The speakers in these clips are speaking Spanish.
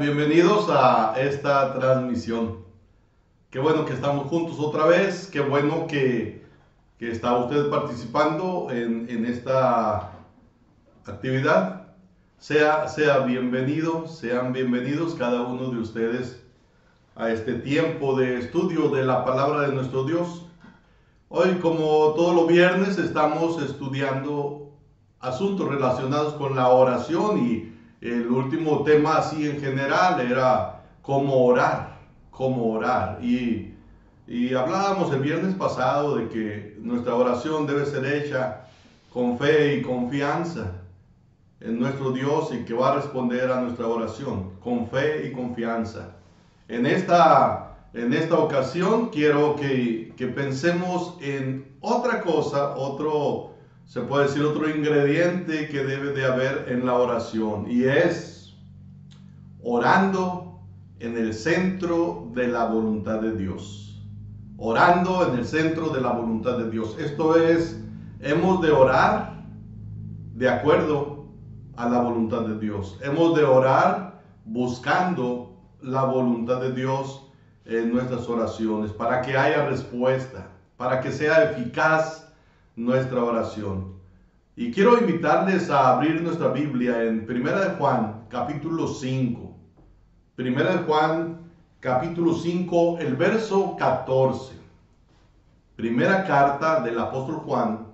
Bienvenidos a esta transmisión. Qué bueno que estamos juntos otra vez, qué bueno que está usted participando en esta actividad. Sean bienvenidos cada uno de ustedes a este tiempo de estudio de la palabra de nuestro Dios. Hoy, como todos los viernes, estamos estudiando asuntos relacionados con la oración y el último tema así en general era cómo orar. Y hablábamos el viernes pasado de que nuestra oración debe ser hecha con fe y confianza en nuestro Dios y que va a responder a nuestra oración con fe y confianza. En esta ocasión quiero que pensemos en otra cosa, se puede decir otro ingrediente que debe de haber en la oración, y es orando en el centro de la voluntad de Dios. Orando en el centro de la voluntad de Dios. Esto es, hemos de orar de acuerdo a la voluntad de Dios. Hemos de orar buscando la voluntad de Dios en nuestras oraciones, para que haya respuesta, para que sea eficaz nuestra oración. Y quiero invitarles a abrir nuestra Biblia en 1 de Juan, capítulo 5. 1 de Juan, capítulo 5, el verso 14. Primera carta del apóstol Juan,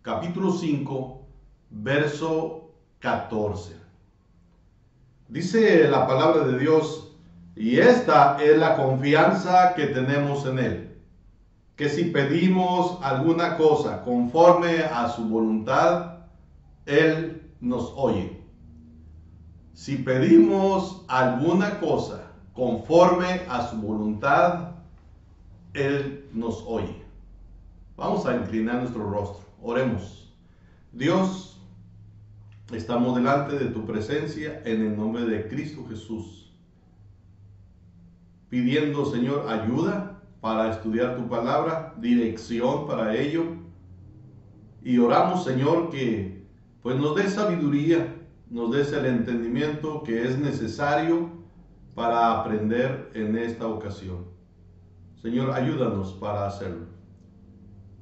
capítulo 5, verso 14. Dice la palabra de Dios: y esta es la confianza que tenemos en Él, que si pedimos alguna cosa conforme a su voluntad, Él nos oye. Si pedimos alguna cosa conforme a su voluntad, Él nos oye. Vamos a inclinar nuestro rostro. Oremos. Dios, estamos delante de tu presencia en el nombre de Cristo Jesús, pidiendo, Señor, ayuda para estudiar tu palabra, dirección para ello, y oramos, Señor, que pues nos des sabiduría, nos des el entendimiento que es necesario para aprender en esta ocasión. Señor, ayúdanos para hacerlo.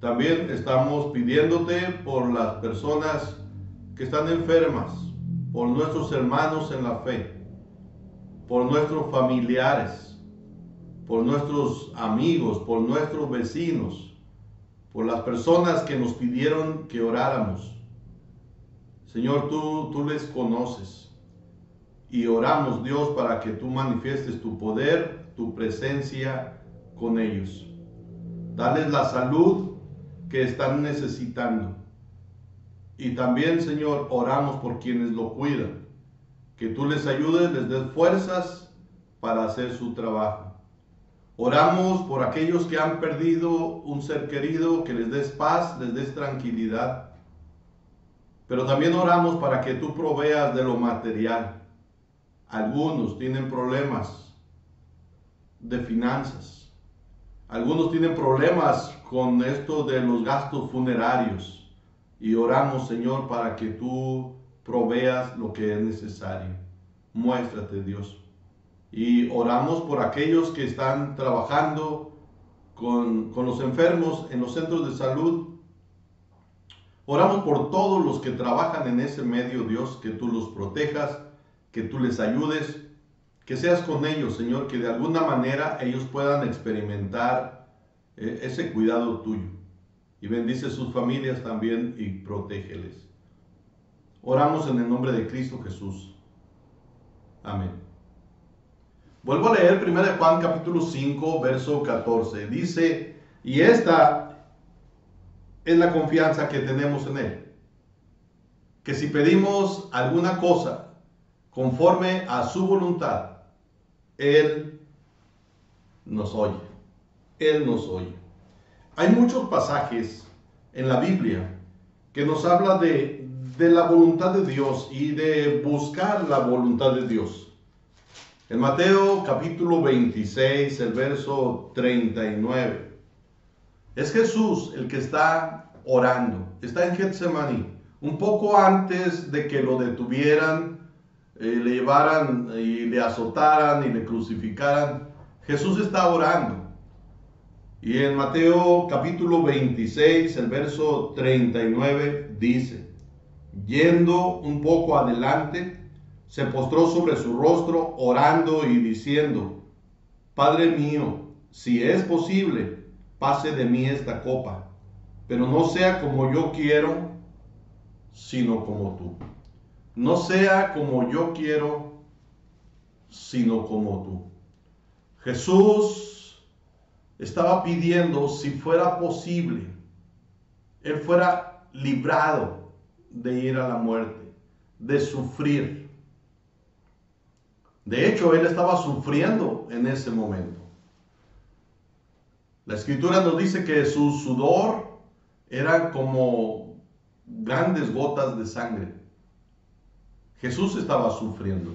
También estamos pidiéndote por las personas que están enfermas, por nuestros hermanos en la fe, por nuestros familiares, por nuestros amigos, por nuestros vecinos, por las personas que nos pidieron que oráramos. Señor, tú les conoces, y oramos, Dios, para que tú manifiestes tu poder, tu presencia con ellos. Dales la salud que están necesitando. Y también, Señor, oramos por quienes lo cuidan, que tú les ayudes, les des fuerzas para hacer su trabajo. Oramos por aquellos que han perdido un ser querido, que les des paz, les des tranquilidad. Pero también oramos para que tú proveas de lo material. Algunos tienen problemas de finanzas. Algunos tienen problemas con esto de los gastos funerarios. Y oramos, Señor, para que tú proveas lo que es necesario. Muéstrate, Dios. Y oramos por aquellos que están trabajando con los enfermos en los centros de salud. Oramos por todos los que trabajan en ese medio, Dios, que tú los protejas, que tú les ayudes, que seas con ellos, Señor, que de alguna manera ellos puedan experimentar ese cuidado tuyo. Y bendice sus familias también y protégeles. Oramos en el nombre de Cristo Jesús. Amén. Vuelvo a leer 1 de Juan capítulo 5, verso 14. Dice: y esta es la confianza que tenemos en Él, que si pedimos alguna cosa conforme a su voluntad, Él nos oye. Él nos oye. Hay muchos pasajes en la Biblia que nos habla de la voluntad de Dios y de buscar la voluntad de Dios. En Mateo capítulo 26, el verso 39, es Jesús el que está orando, está en Getsemaní, un poco antes de que lo detuvieran le llevaran y le azotaran y le crucificaran, Jesús está orando. Y en Mateo capítulo 26, el verso 39 dice: yendo un poco adelante, se postró sobre su rostro orando y diciendo: Padre mío, si es posible, pase de mí esta copa, pero no sea como yo quiero, sino como tú. No sea como yo quiero, sino como tú. Jesús estaba pidiendo, si fuera posible, Él fuera librado de ir a la muerte, de sufrir. De hecho, Él estaba sufriendo en ese momento. La Escritura nos dice que su sudor era como grandes gotas de sangre. Jesús estaba sufriendo.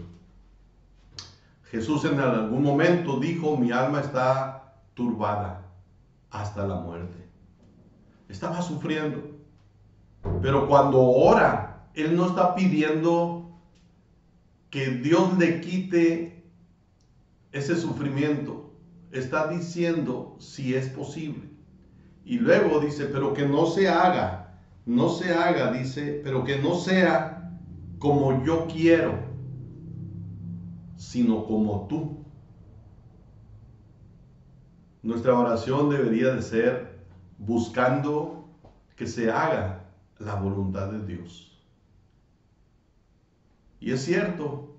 Jesús en algún momento dijo: mi alma está turbada hasta la muerte. Estaba sufriendo. Pero cuando ora, Él no está pidiendo que Dios le quite ese sufrimiento. Está diciendo si es posible. Y luego dice: pero que no se haga, dice, pero que no sea como yo quiero, sino como tú. Nuestra oración debería de ser buscando que se haga la voluntad de Dios. Y es cierto,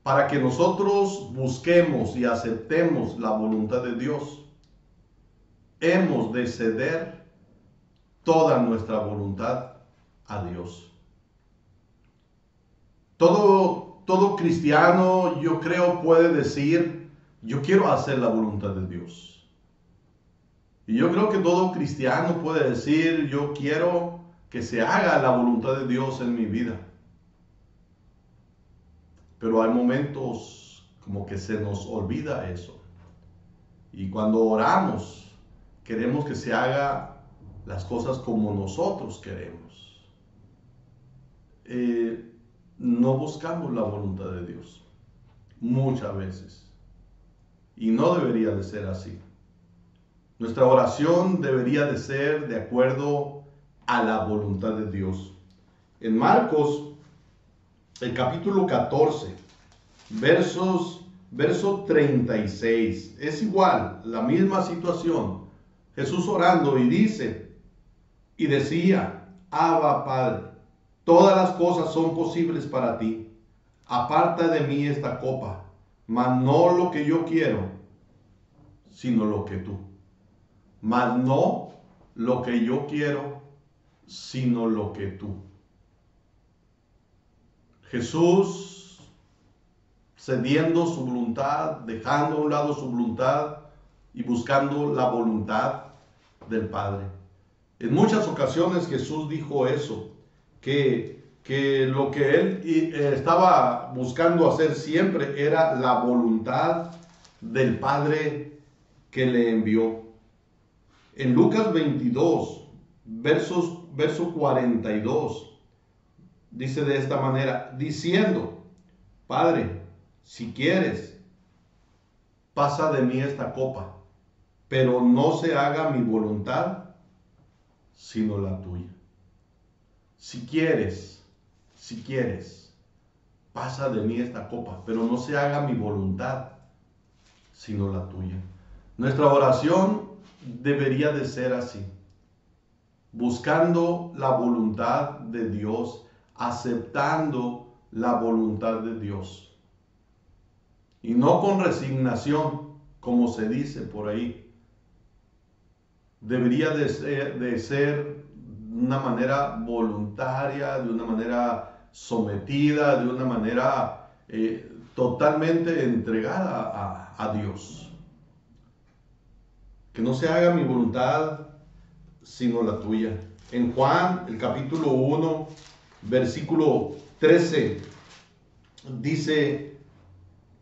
para que nosotros busquemos y aceptemos la voluntad de Dios, hemos de ceder toda nuestra voluntad a Dios. Todo cristiano, yo creo, puede decir: yo quiero hacer la voluntad de Dios. Y yo creo que todo cristiano puede decir: yo quiero que se haga la voluntad de Dios en mi vida. Pero hay momentos como que se nos olvida eso. Y cuando oramos, queremos que se haga las cosas como nosotros queremos. No buscamos la voluntad de Dios muchas veces. Y no debería de ser así. Nuestra oración debería de ser de acuerdo a la voluntad de Dios. En Marcos, el capítulo 14, verso 36, es igual, la misma situación. Jesús orando y decía: Abba, Padre, todas las cosas son posibles para ti. Aparta de mí esta copa, mas no lo que yo quiero, sino lo que tú. Mas no lo que yo quiero, sino lo que tú. Jesús cediendo su voluntad, dejando a un lado su voluntad y buscando la voluntad del Padre. En muchas ocasiones Jesús dijo eso, que lo que Él estaba buscando hacer siempre era la voluntad del Padre que le envió. En Lucas 22, verso 42, dice de esta manera, diciendo: Padre, si quieres, pasa de mí esta copa, pero no se haga mi voluntad, sino la tuya. Si quieres, pasa de mí esta copa, pero no se haga mi voluntad, sino la tuya. Nuestra oración debería de ser así, buscando la voluntad de Dios, aceptando la voluntad de Dios. Y no con resignación, como se dice por ahí. Debería de ser de una manera voluntaria, de una manera sometida, de una manera totalmente entregada a Dios. Que no se haga mi voluntad, sino la tuya. En Juan, el capítulo 1, versículo 13, dice: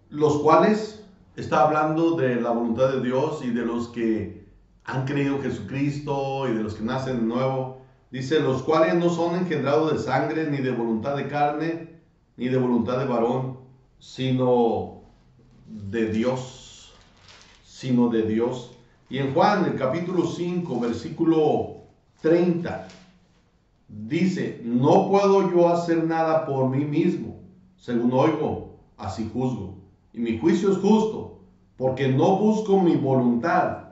los cuales, está hablando de la voluntad de Dios y de los que han creído en Jesucristo y de los que nacen de nuevo. Dice: los cuales no son engendrados de sangre, ni de voluntad de carne, ni de voluntad de varón, sino de Dios, sino de Dios. Y en Juan, el capítulo 5, versículo 30, dice, no puedo yo hacer nada por mí mismo, según oigo, así juzgo. Y mi juicio es justo, porque no busco mi voluntad,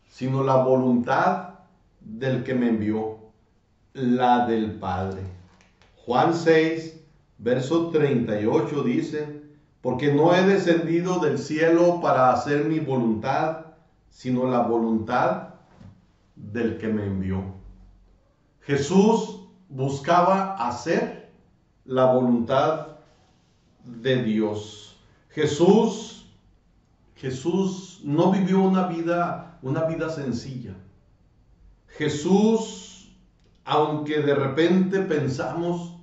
sino la voluntad del que me envió, la del Padre. Juan 6, verso 38 dice, porque no he descendido del cielo para hacer mi voluntad, sino la voluntad del que me envió. Jesús buscaba hacer la voluntad de Dios. Jesús no vivió una vida sencilla. Jesús, aunque de repente pensamos,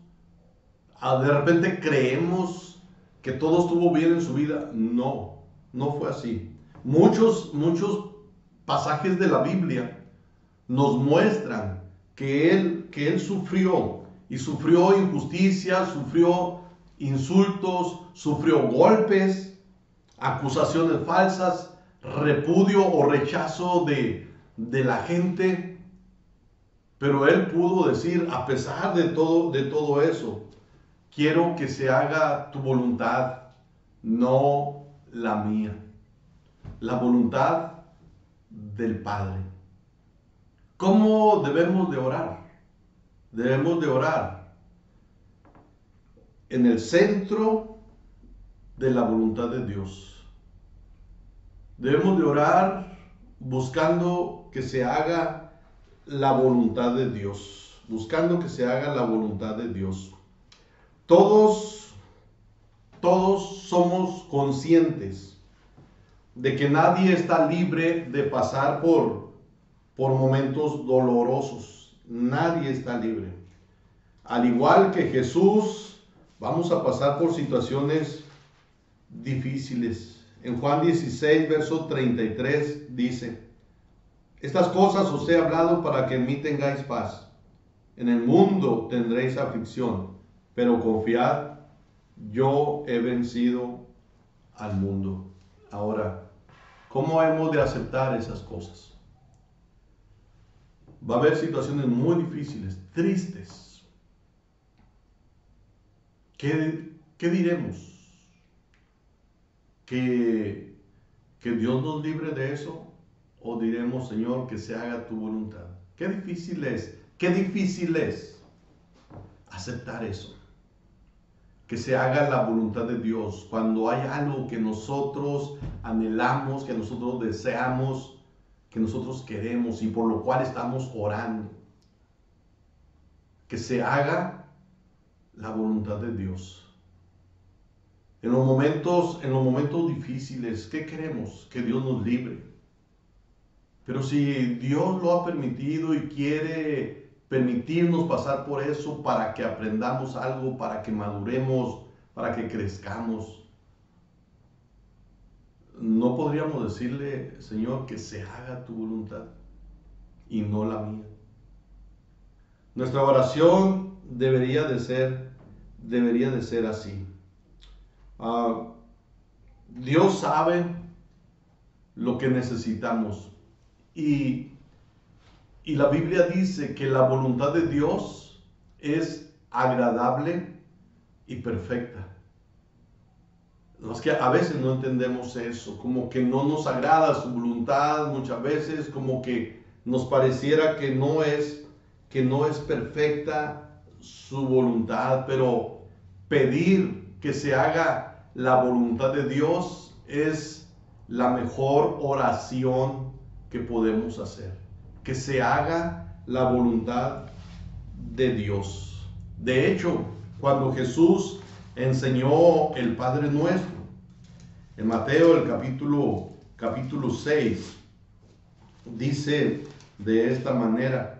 de repente creemos que todo estuvo bien en su vida, no fue así. Muchos pasajes de la Biblia nos muestran que él sufrió, y sufrió injusticia, sufrió insultos, sufrió golpes, acusaciones falsas, repudio o rechazo de la gente. Pero él pudo decir, a pesar de todo eso, quiero que se haga tu voluntad, no la mía. La voluntad del Padre. ¿Cómo debemos de orar? Debemos de orar en el centro de la voluntad de Dios. Debemos de orar buscando que se haga la voluntad de Dios. Buscando que se haga la voluntad de Dios. Todos somos conscientes de que nadie está libre de pasar por momentos dolorosos. Nadie está libre. Al igual que Jesús, vamos a pasar por situaciones difíciles. En Juan 16, verso 33 dice, estas cosas os he hablado para que en mí tengáis paz. En el mundo tendréis aflicción, pero confiad, yo he vencido al mundo. Ahora, ¿cómo hemos de aceptar esas cosas? Va a haber situaciones muy difíciles, tristes. ¿Qué diremos? ¿Que Dios nos libre de eso? ¿O diremos, Señor, que se haga tu voluntad? Qué difícil es aceptar eso. Que se haga la voluntad de Dios cuando hay algo que nosotros anhelamos, que nosotros deseamos, que nosotros queremos y por lo cual estamos orando. Que se haga la voluntad de Dios. En los momentos difíciles, ¿qué queremos? Que Dios nos libre. Pero si Dios lo ha permitido y quiere permitirnos pasar por eso para que aprendamos algo, para que maduremos, para que crezcamos, no podríamos decirle, Señor, que se haga tu voluntad y no la mía. Nuestra oración debería de ser así. Dios sabe lo que necesitamos y la Biblia dice que la voluntad de Dios es agradable y perfecta. Es que a veces no entendemos eso, como que no nos agrada su voluntad muchas veces, como que nos pareciera que no es perfecta su voluntad, pero pedir que se haga la voluntad de Dios es la mejor oración que podemos hacer. Que se haga la voluntad de Dios. De hecho, cuando Jesús enseñó el Padre Nuestro, en Mateo el capítulo 6, dice de esta manera,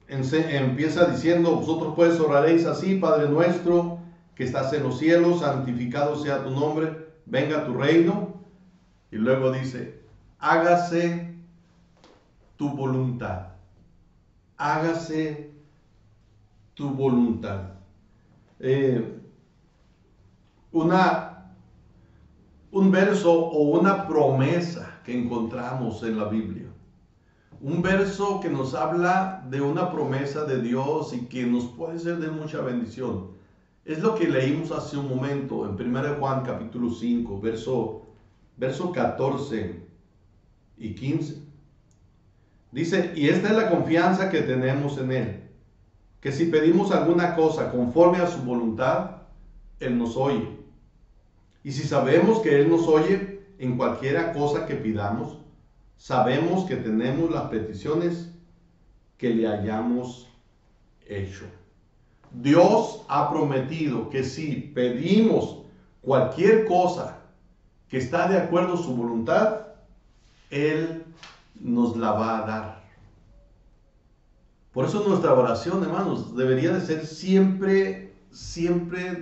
empieza diciendo, vosotros pues oraréis así, Padre nuestro, que estás en los cielos, santificado sea tu nombre, venga tu reino. Y luego dice, hágase tu voluntad. Hágase tu voluntad. eh, un verso o una promesa que encontramos en la Biblia. Un verso que nos habla de una promesa de Dios y que nos puede ser de mucha bendición. Es lo que leímos hace un momento en 1 Juan capítulo 5, verso 14 y 15. Dice, y esta es la confianza que tenemos en Él, que si pedimos alguna cosa conforme a su voluntad, Él nos oye. Y si sabemos que Él nos oye en cualquiera cosa que pidamos, sabemos que tenemos las peticiones que le hayamos hecho. Dios ha prometido que si pedimos cualquier cosa que está de acuerdo a su voluntad, Él nos la va a dar. Por eso nuestra oración, hermanos, debería de ser siempre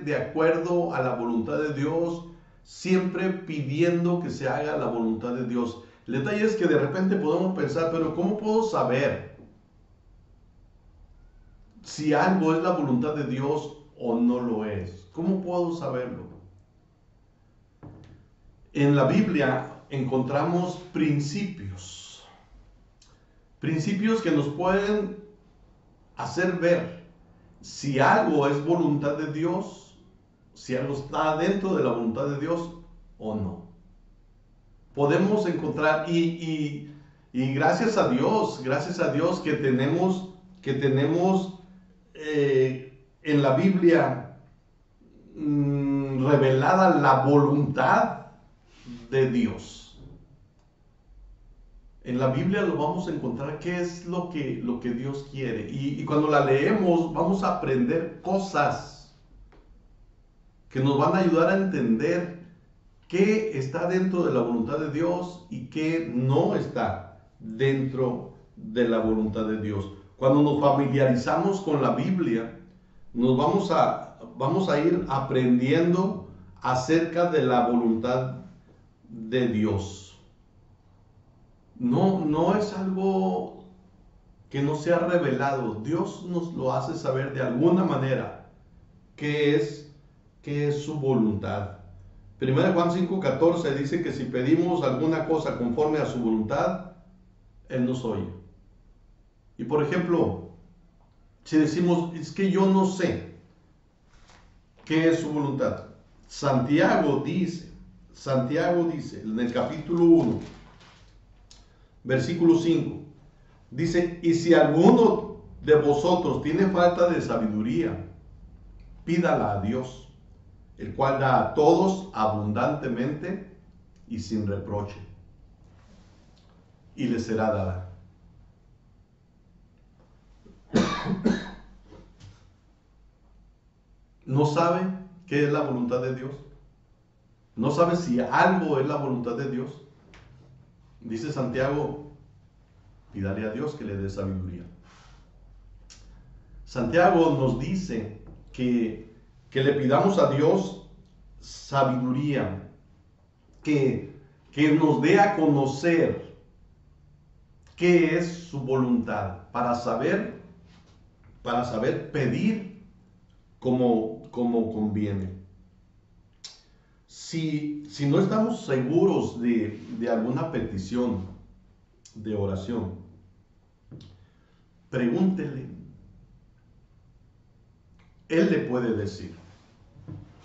de acuerdo a la voluntad de Dios, siempre pidiendo que se haga la voluntad de Dios. El detalle es que de repente podemos pensar, pero ¿cómo puedo saber si algo es la voluntad de Dios o no lo es? ¿Cómo puedo saberlo? En la Biblia encontramos principios que nos pueden hacer ver si algo es voluntad de Dios, si algo está dentro de la voluntad de Dios o no. Podemos encontrar, y gracias a Dios que tenemos en la Biblia revelada la voluntad de Dios. En la Biblia lo vamos a encontrar qué es lo que Dios quiere. Y cuando la leemos vamos a aprender cosas que nos van a ayudar a entender qué está dentro de la voluntad de Dios y qué no está dentro de la voluntad de Dios. Cuando nos familiarizamos con la Biblia, nos vamos a ir aprendiendo acerca de la voluntad de Dios. No es algo que no sea revelado. Dios nos lo hace saber de alguna manera qué es su voluntad. 1 Juan 5:14 dice que si pedimos alguna cosa conforme a su voluntad, Él nos oye. Y por ejemplo, si decimos, es que yo no sé qué es su voluntad. Santiago dice en el capítulo 1, versículo 5, dice, y si alguno de vosotros tiene falta de sabiduría, pídala a Dios, el cual da a todos abundantemente y sin reproche, y le será dada. ¿No sabe qué es la voluntad de Dios? ¿No sabe si algo es la voluntad de Dios? Dice Santiago, pídale a Dios que le dé sabiduría. Santiago nos dice que le pidamos a Dios sabiduría, que nos dé a conocer qué es su voluntad, para saber pedir como conviene. Si no estamos seguros de alguna petición de oración, pregúntele. Él le puede decir.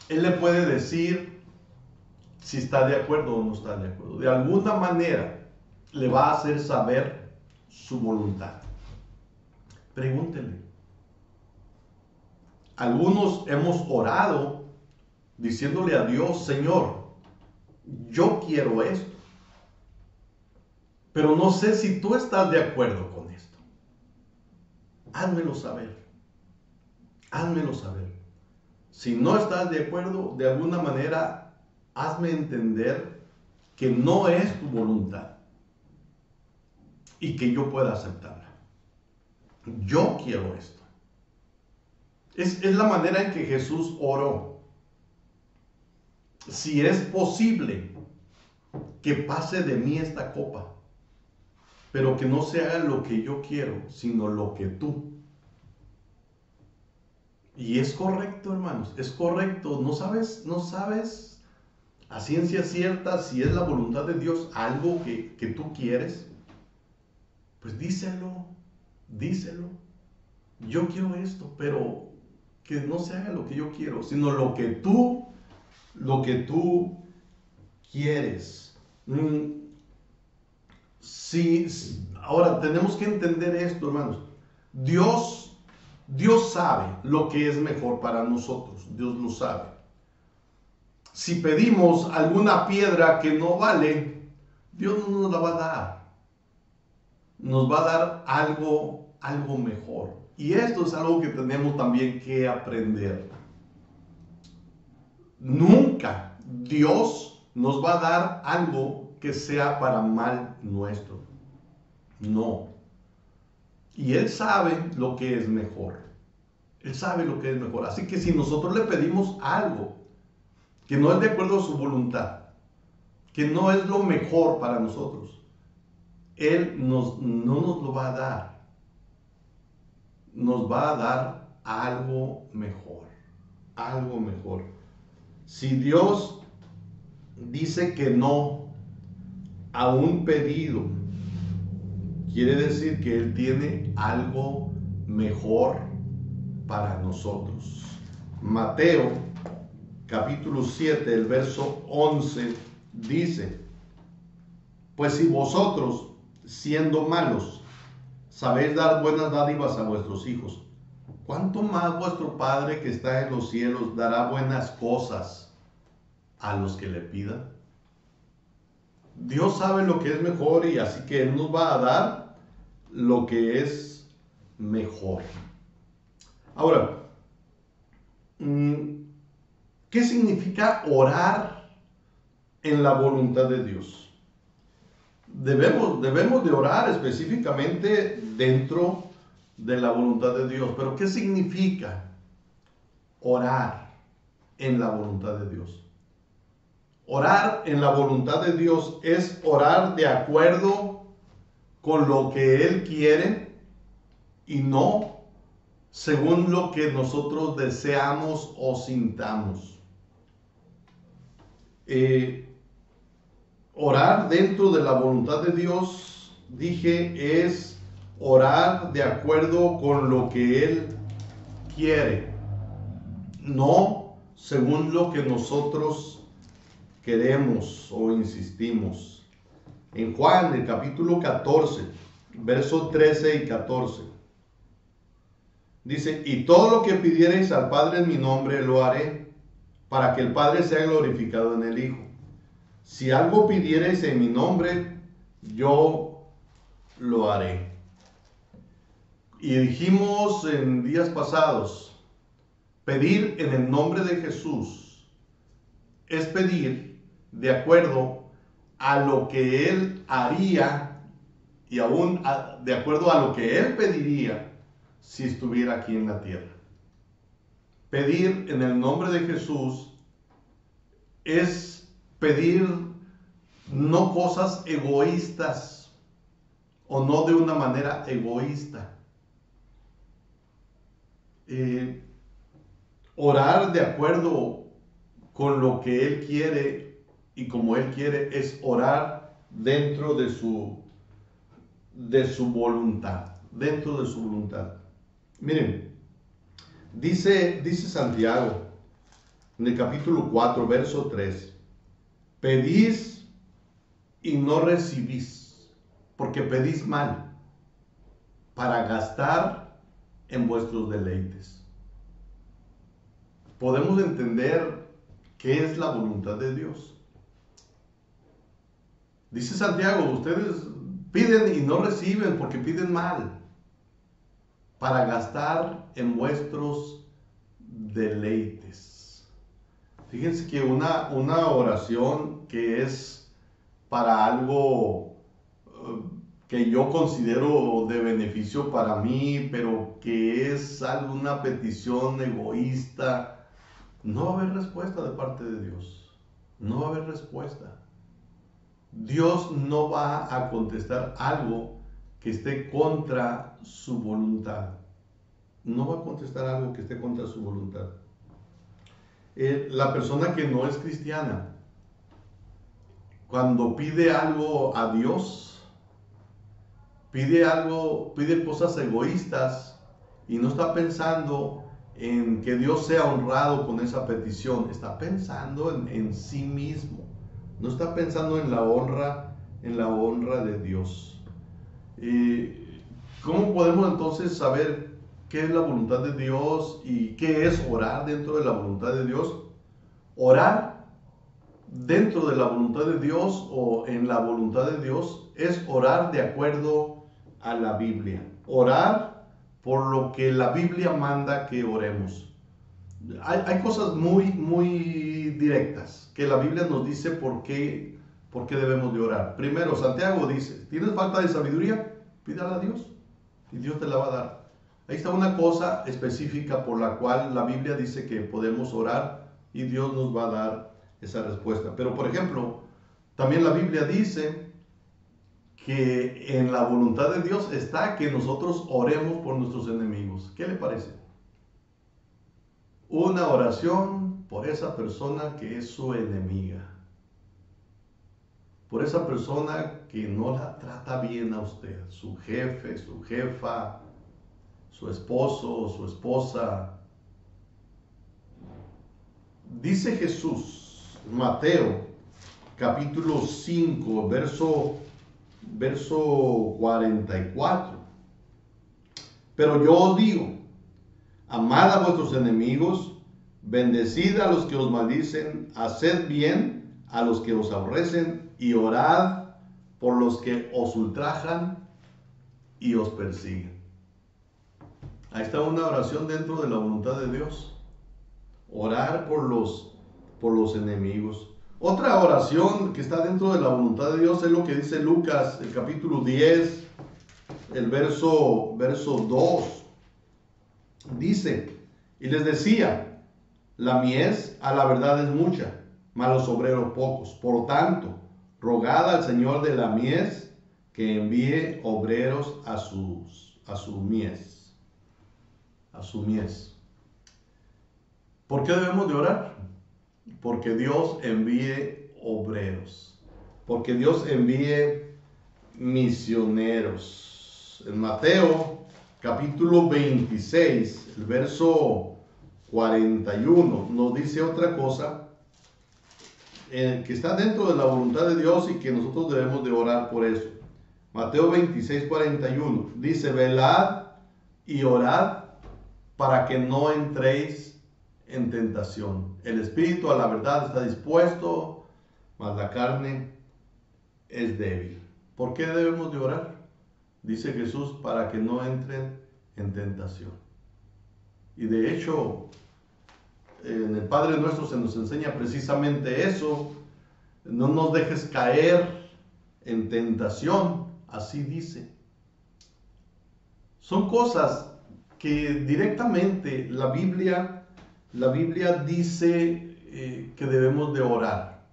Él le puede decir si está de acuerdo o no está de acuerdo. De alguna manera le va a hacer saber su voluntad. Pregúntele. Algunos hemos orado diciéndole a Dios, Señor, yo quiero esto, pero no sé si tú estás de acuerdo con esto. Házmelo saber. Házmelo saber. Si no estás de acuerdo, de alguna manera, hazme entender que no es tu voluntad y que yo pueda aceptarla. Yo quiero esto. Es la manera en que Jesús oró. Si es posible que pase de mí esta copa, pero que no se haga lo que yo quiero, sino lo que tú. Y es correcto, hermanos, es correcto. No sabes a ciencia cierta si es la voluntad de Dios algo que tú quieres. Pues díselo. Yo quiero esto, pero que no se haga lo que yo quiero, sino lo que tú quieres. Sí, ahora tenemos que entender esto, hermanos. Dios sabe lo que es mejor para nosotros. Dios lo sabe. Si pedimos alguna piedra que no vale, Dios no nos la va a dar. Nos va a dar algo mejor. Y esto es algo que tenemos también que aprender. Nunca Dios nos va a dar algo que sea para mal nuestro. No. Y Él sabe lo que es mejor. Él sabe lo que es mejor. Así que si nosotros le pedimos algo que no es de acuerdo a su voluntad, que no es lo mejor para nosotros, Él no nos lo va a dar. Nos va a dar algo mejor. Algo mejor. Si Dios dice que no a un pedido, quiere decir que Él tiene algo mejor para nosotros. Mateo capítulo 7, el verso 11 dice: pues si vosotros, siendo malos, sabéis dar buenas dádivas a vuestros hijos, ¿cuánto más vuestro Padre que está en los cielos dará buenas cosas a los que le pidan? Dios sabe lo que es mejor, y así que Él nos va a dar lo que es mejor. Ahora, ¿qué significa orar en la voluntad de Dios? Debemos de orar específicamente dentro de la voluntad de Dios. Pero ¿qué significa orar en la voluntad de Dios? Orar en la voluntad de Dios es orar de acuerdo con lo que Él quiere y no según lo que nosotros deseamos o sintamos. Orar dentro de la voluntad de Dios, dije, es orar de acuerdo con lo que Él quiere, no según lo que nosotros queremos o insistimos. En Juan, el capítulo 14, versos 13 y 14, dice: y todo lo que pidiereis al Padre en mi nombre lo haré, para que el Padre sea glorificado en el Hijo. Si algo pidiereis en mi nombre, yo lo haré. Y dijimos en días pasados, pedir en el nombre de Jesús es pedir de acuerdo a lo que Él haría y aún de acuerdo a lo que Él pediría si estuviera aquí en la tierra. Pedir en el nombre de Jesús es pedir no cosas egoístas o no de una manera egoísta. Orar de acuerdo con lo que Él quiere y como Él quiere es orar dentro de su voluntad, dentro de su voluntad. Miren, dice Santiago en el capítulo 4, verso 3: pedís y no recibís, porque pedís mal, para gastar en vuestros deleites. Podemos entender qué es la voluntad de Dios. Dice Santiago: ustedes piden y no reciben porque piden mal, para gastar en vuestros deleites. Fíjense que una oración que es para algo que yo considero de beneficio para mí, pero que es alguna petición egoísta, no va a haber respuesta de parte de Dios. No va a haber respuesta. Dios no va a contestar algo que esté contra su voluntad. no va a contestar algo que esté contra su voluntad. La persona que no es cristiana, cuando pide algo a Dios, pide cosas egoístas y no está pensando en que Dios sea honrado con esa petición, está pensando en sí mismo, no está pensando en la honra de Dios. ¿Cómo podemos entonces saber qué es la voluntad de Dios y qué es orar dentro de la voluntad de Dios? Orar dentro de la voluntad de Dios o en la voluntad de Dios es orar de acuerdo a la Biblia. Orar por lo que la Biblia manda que oremos. Hay cosas muy directas que la Biblia nos dice por qué debemos de orar. Primero, Santiago dice, ¿tienes falta de sabiduría? Pídala a Dios y Dios te la va a dar. Ahí está una cosa específica por la cual la Biblia dice que podemos orar y Dios nos va a dar esa respuesta. Pero por ejemplo, también la Biblia dice que en la voluntad de Dios está que nosotros oremos por nuestros enemigos. ¿Qué le parece? Una oración por esa persona que es su enemiga. Por esa persona que no la trata bien a usted. Su jefe, su jefa, su esposo, su esposa. Dice Jesús, Mateo, capítulo 5, verso 44. Pero yo os digo, amad a vuestros enemigos, bendecid a los que os maldicen, haced bien a los que os aborrecen y orad por los que os ultrajan y os persiguen. Ahí está una oración dentro de la voluntad de Dios. Orar por los enemigos. Otra oración que está dentro de la voluntad de Dios es lo que dice Lucas, el capítulo 10, el verso 2. Dice, y les decía, la mies a la verdad es mucha, mas los obreros pocos. Por tanto, rogad al Señor de la mies que envíe obreros a su mies. A su mies. ¿Por qué debemos de orar? Porque Dios envíe obreros. Porque Dios envíe misioneros. En Mateo capítulo 26, el verso 41, nos dice otra cosa que está dentro de la voluntad de Dios y que nosotros debemos de orar por eso. Mateo 26, 41 dice, velad y orad para que no entréis en tentación. El espíritu a la verdad está dispuesto, mas la carne es débil. ¿Por qué debemos de orar? Dice Jesús, para que no entren en tentación. Y de hecho, en el Padre Nuestro se nos enseña precisamente eso. No nos dejes caer en tentación, así dice. Son cosas que directamente la Biblia dice que debemos de orar.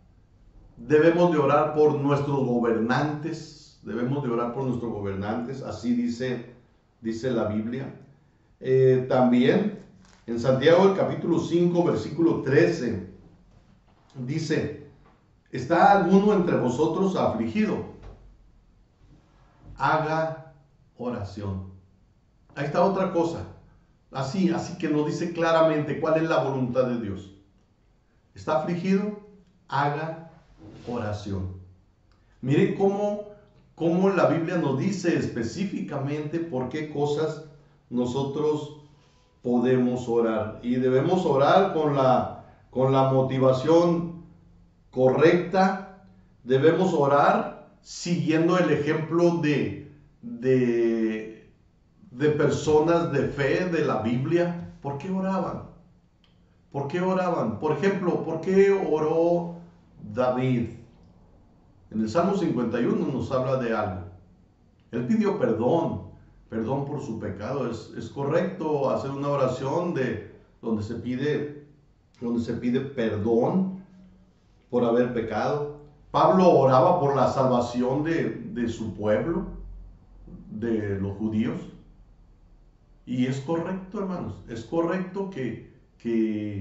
Debemos de orar por nuestros gobernantes. Debemos de orar por nuestros gobernantes, así dice la Biblia. También en Santiago el capítulo 5, versículo 13, dice, ¿está alguno entre vosotros afligido? Haga oración. Ahí está otra cosa. Así que nos dice claramente cuál es la voluntad de Dios. ¿Está afligido? Haga oración. Miren cómo la Biblia nos dice específicamente por qué cosas nosotros podemos orar. Y debemos orar con la motivación correcta. Debemos orar siguiendo el ejemplo de personas de fe de la Biblia. ¿Por qué oraban? ¿Por qué oraban? Por ejemplo, ¿por qué oró David? En el Salmo 51 nos habla de algo. Él pidió perdón por su pecado. Es correcto hacer una oración donde se pide perdón por haber pecado. Pablo oraba por la salvación de su pueblo, de los judíos. Y es correcto, hermanos, es correcto que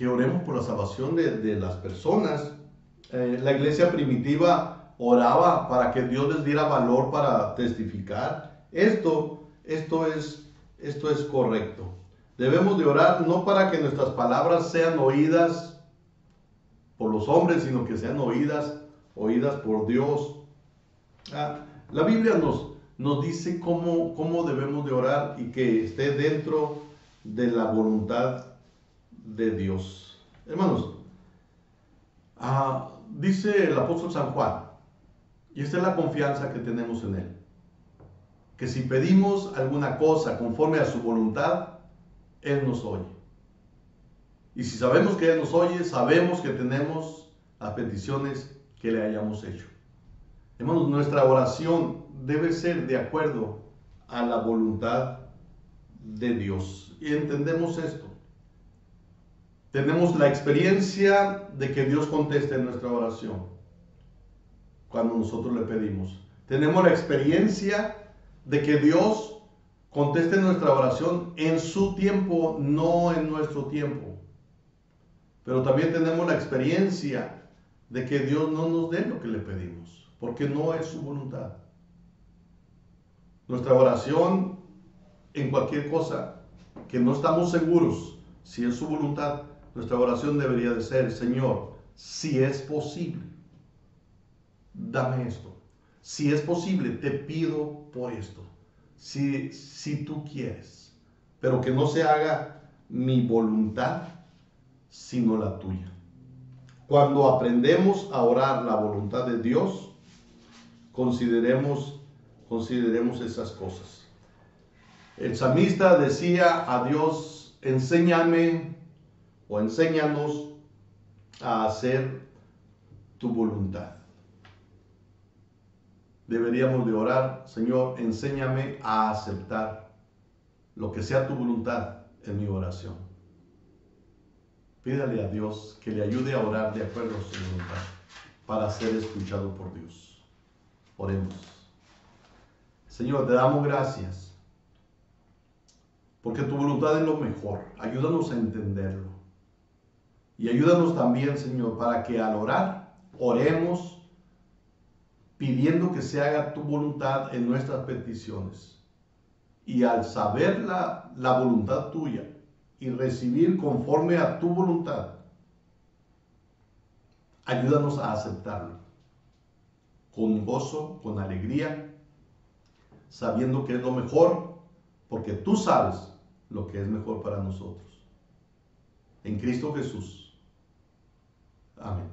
oremos por la salvación de las personas. La iglesia primitiva oraba para que Dios les diera valor para testificar. Esto es correcto. Debemos de orar no para que nuestras palabras sean oídas por los hombres, sino que sean oídas por Dios. La Biblia nos dice cómo debemos de orar y que esté dentro de la voluntad de Dios. Hermanos, dice el apóstol San Juan, y esta es la confianza que tenemos en él, que si pedimos alguna cosa conforme a su voluntad, Él nos oye. Y si sabemos que Él nos oye, sabemos que tenemos las peticiones que le hayamos hecho. Hermanos, nuestra oración debe ser de acuerdo a la voluntad de Dios. Y entendemos esto. Tenemos la experiencia de que Dios conteste nuestra oración cuando nosotros le pedimos. Tenemos la experiencia de que Dios conteste nuestra oración en su tiempo, no en nuestro tiempo. Pero también tenemos la experiencia de que Dios no nos dé lo que le pedimos, porque no es su voluntad. Nuestra oración en cualquier cosa que no estamos seguros si es su voluntad, nuestra oración debería de ser: Señor, si es posible, dame esto. Si es posible, te pido por esto. Si tú quieres, pero que no se haga mi voluntad, sino la tuya. Cuando aprendemos a orar la voluntad de Dios, consideremos esas cosas. El salmista decía a Dios: enséñame o enséñanos a hacer tu voluntad. Deberíamos de orar: Señor, enséñame a aceptar lo que sea tu voluntad en mi oración. Pídale a Dios que le ayude a orar de acuerdo a su voluntad para ser escuchado por Dios. Oremos. Señor, te damos gracias porque tu voluntad es lo mejor. Ayúdanos a entenderlo. Y ayúdanos también, Señor, para que al orar, oremos pidiendo que se haga tu voluntad en nuestras peticiones. Y al saber la voluntad tuya y recibir conforme a tu voluntad, ayúdanos a aceptarlo con gozo, con alegría, sabiendo que es lo mejor, porque tú sabes lo que es mejor para nosotros. En Cristo Jesús. Amén.